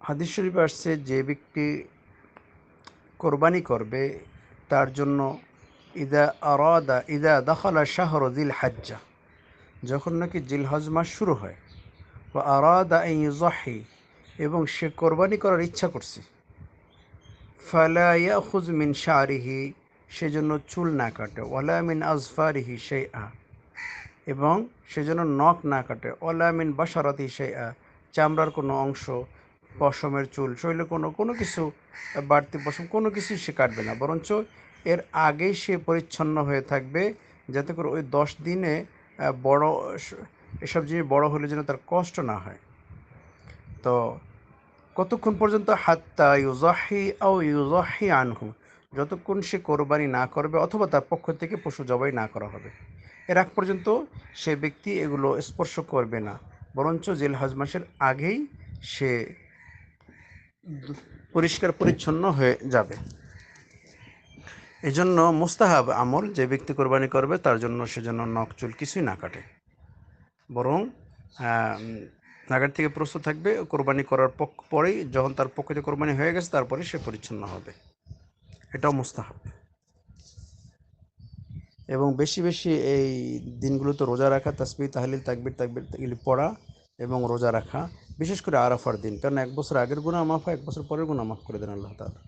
হাদিস শরীফে আসছে যে ব্যক্তি কোরবানি করবে তার জন্য ইদা দখলা শাহরু জিল হাজ্জা, যখন নাকি জিলহজ মাস শুরু হয়, বা আরাদা ইউজাহি, এবং সে কোরবানি করার ইচ্ছা করছে, ফালা ইয়াখুজ মিন শারিহি, সেজন্য চুল না কাটে, ওয়ালা মিন আজফারিহি শাইআ, এবং সেজন্য নখ না কাটে, ওয়ালা মিন বাশারাতি শাইআ, চামড়ার কোনো অংশ, পশমের চুল, শরীরে কোনো কোনো কিছু বাড়তি পশম কোনো কিছুই সে কাটবে না, বরঞ্চ এর আগেই সে পরিচ্ছন্ন হয়ে থাকবে, যাতে করে ওই 10 দিনে বড় এসব জিনিস বড় হলে যেন তার কষ্ট না হয়। তো কতক্ষণ পর্যন্ত? হাত্তা ইউজাহি আও ইউজাহি আনহু, যতক্ষণ সে কোরবানি না করবে অথবা তার পক্ষ থেকে পশু জবাই না করা হবে, এর আগ পর্যন্ত সে ব্যক্তি এগুলো স্পর্শ করবে না, বরঞ্চ জিলহজ মাসের আগেই সে পরিষ্কার পরিচ্ছন্ন হয়ে যাবে। এজন্য মুস্তাহাব আমল, যে ব্যক্তি কোরবানি করবে তার জন্য সেজন্য নখ চুল কিছুই না কাটে, বরং নাগার থেকে প্রস্তুত থাকবে, কোরবানি করার পরেই যখন তার পক্ষে কোরবানি হয়ে গেছে তারপরে সে পরিচ্ছন্ন হবে, এটাও মুস্তাহাব। এবং বেশি বেশি এই দিনগুলোতে রোজা রাখা, তাসবিহ তাহলিল তাকবীর তাকবীর এগুলি পড়া এবং রোজা রাখা, বিশেষ করে আরাফার দিন, কারণ 1 বছর আগের গুনাহ মাফ হয়, 1 বছর পরের গুনাহ মাফ করে দেন আল্লাহ তাআলা।